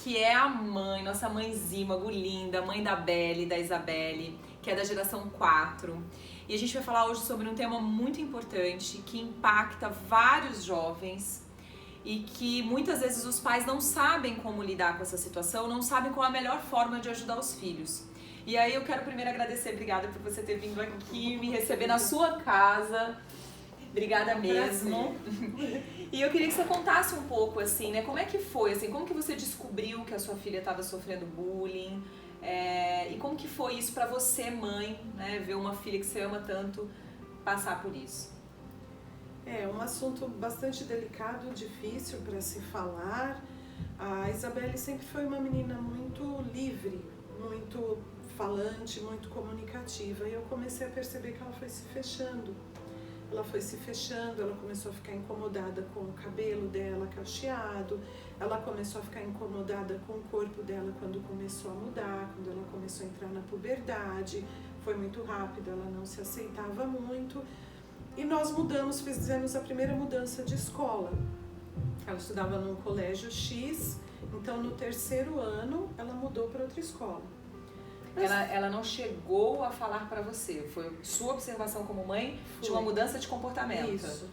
que é a mãe, nossa mãezinha, linda, mãe da Belle, da Isabelle, que é da geração 4. E a gente vai falar hoje sobre um tema muito importante que impacta vários jovens e que muitas vezes os pais não sabem como lidar com essa situação, não sabem qual a melhor forma de ajudar os filhos. E aí eu quero primeiro agradecer, obrigada por você ter vindo aqui, me receber na sua casa. Obrigada mesmo. E eu queria que você contasse um pouco, assim, né, como é que foi, assim, como que você descobriu que a sua filha estava sofrendo bullying, e como que foi isso pra você, mãe, né, ver uma filha que você ama tanto passar por isso? É um assunto bastante delicado, difícil para se falar. A Isabelle sempre foi uma menina muito livre, muito falante, muito comunicativa, e eu comecei a perceber que ela foi se fechando. Ela foi se fechando, ela começou a ficar incomodada com o cabelo dela cacheado, ela começou a ficar incomodada com o corpo dela quando começou a mudar, quando ela começou a entrar na puberdade, foi muito rápido, ela não se aceitava muito. E nós mudamos, fizemos a primeira mudança de escola. Ela estudava num colégio X, então no terceiro ano ela mudou para outra escola. Ela não chegou a falar pra você, foi sua observação como mãe de uma mudança de comportamento. Isso.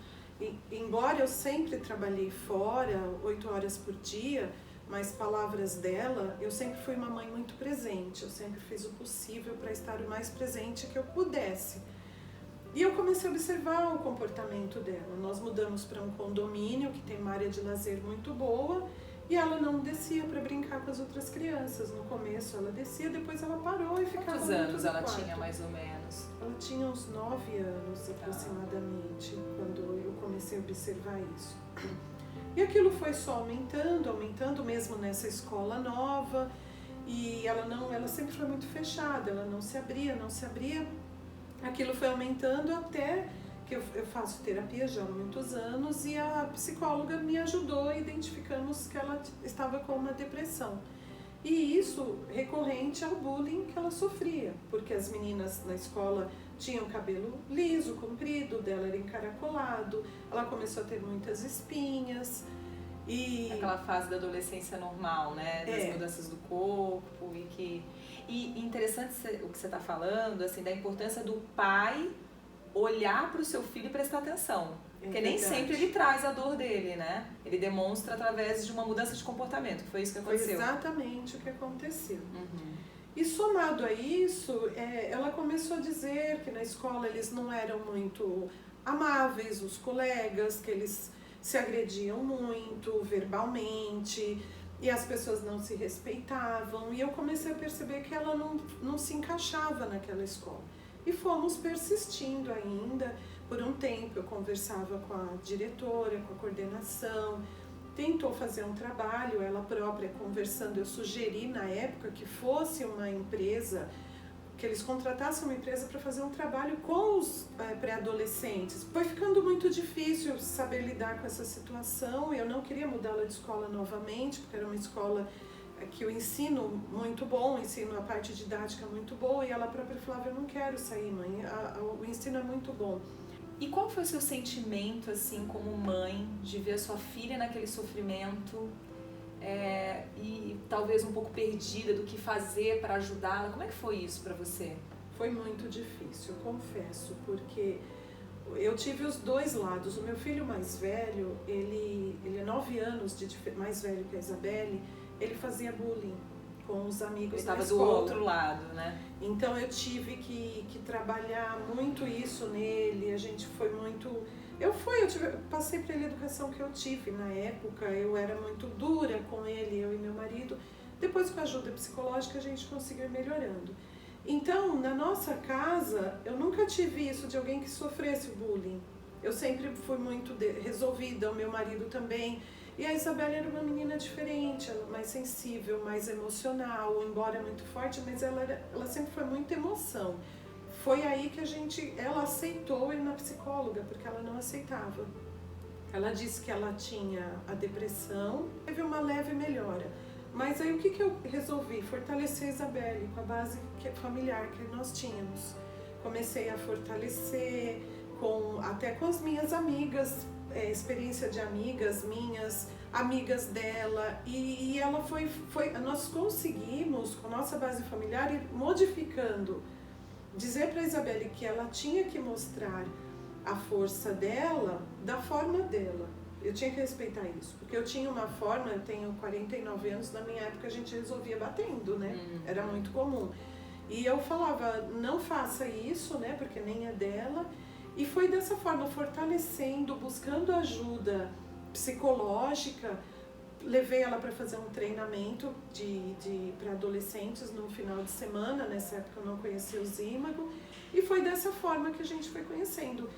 Embora eu sempre trabalhei fora, 8 horas por dia, mas palavras dela, eu sempre fui uma mãe muito presente, eu sempre fiz o possível para estar o mais presente que eu pudesse. E eu comecei a observar o comportamento dela. Nós mudamos para um condomínio que tem uma área de lazer muito boa e ela não descia para brincar com as outras crianças. No começo ela descia, depois ela parou e ficava Quantos muito anos no ela quarto. tinha, mais ou menos? Ela tinha uns 9 anos aproximadamente, quando eu comecei a observar isso. E aquilo foi só aumentando mesmo nessa escola nova. E ela sempre foi muito fechada, ela não se abria. Aquilo foi aumentando até que eu faço terapia já há muitos anos e a psicóloga me ajudou, identificamos que ela estava com uma depressão. E isso recorrente ao bullying que ela sofria, porque as meninas na escola tinham cabelo liso, comprido, o dela era encaracolado, ela começou a ter muitas espinhas. E aquela fase da adolescência normal, né? Das mudanças do corpo E interessante o que você está falando, assim, da importância do pai olhar para o seu filho e prestar atenção. Porque nem sempre ele traz a dor dele, né? Ele demonstra através de uma mudança de comportamento. Foi isso que aconteceu? Foi exatamente o que aconteceu. E somado a isso, ela começou a dizer que na escola eles não eram muito amáveis, os colegas, que eles se agrediam muito verbalmente e as pessoas não se respeitavam. E eu comecei a perceber que ela não se encaixava naquela escola. E fomos persistindo ainda. Por um tempo eu conversava com a diretora, com a coordenação, tentou fazer um trabalho, ela própria conversando, eu sugeri na época que fosse uma empresa, que eles contratassem uma empresa para fazer um trabalho com os pré-adolescentes. Foi ficando muito difícil saber lidar com essa situação, eu não queria mudá-la de escola novamente, porque era uma escola que o ensino muito bom, a parte didática muito boa, e ela própria falava, eu não quero sair, mãe, o ensino é muito bom. E qual foi o seu sentimento, assim, como mãe, de ver a sua filha naquele sofrimento e talvez um pouco perdida do que fazer para ajudá-la? Como é que foi isso para você? Foi muito difícil, eu confesso, porque eu tive os dois lados. O meu filho mais velho, ele é 9 anos mais velho que a Isabelle, ele fazia bullying com os amigos da escola. Estava do outro lado, né? Então eu tive que trabalhar muito isso nele, a gente foi muito... Eu passei pela educação que eu tive na época, eu era muito dura com ele, eu e meu marido. Depois, com a ajuda psicológica, a gente conseguiu ir melhorando. Então, na nossa casa, eu nunca tive isso de alguém que sofresse bullying. Eu sempre fui muito resolvida, o meu marido também. E a Isabelle era uma menina diferente, ela mais sensível, mais emocional, embora muito forte, mas ela sempre foi muita emoção. Foi aí que ela aceitou ir na psicóloga, porque ela não aceitava. Ela disse que ela tinha a depressão, teve uma leve melhora. Mas aí o que eu resolvi? Fortalecer a Isabelle com a base familiar que nós tínhamos. Comecei a fortalecer até com as minhas amigas, experiência de amigas minhas, amigas dela, e ela nós conseguimos, com a nossa base familiar, ir modificando, dizer para a Isabelle que ela tinha que mostrar a força dela da forma dela. Eu tinha que respeitar isso, porque eu tinha uma forma, eu tenho 49 anos, na minha época a gente resolvia batendo, né? Era muito comum. E eu falava, não faça isso, né? Porque nem é dela. E foi dessa forma, fortalecendo, buscando ajuda psicológica. Levei ela para fazer um treinamento para adolescentes no final de semana. Nessa época eu não conhecia o Zimago. E foi dessa forma que a gente foi conhecendo,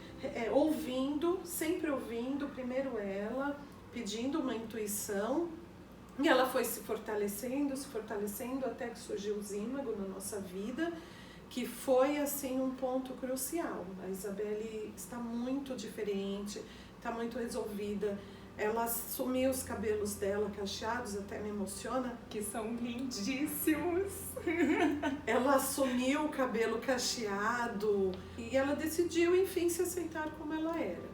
ouvindo, sempre ouvindo, primeiro ela, pedindo uma intuição, e ela foi se fortalecendo, até que surgiu o Zimago na nossa vida, que foi assim um ponto crucial. A Isabelle está muito diferente, está muito resolvida. Ela assumiu os cabelos dela cacheados, até me emociona. Que são lindíssimos. Ela assumiu o cabelo cacheado e ela decidiu, enfim, se aceitar como ela era.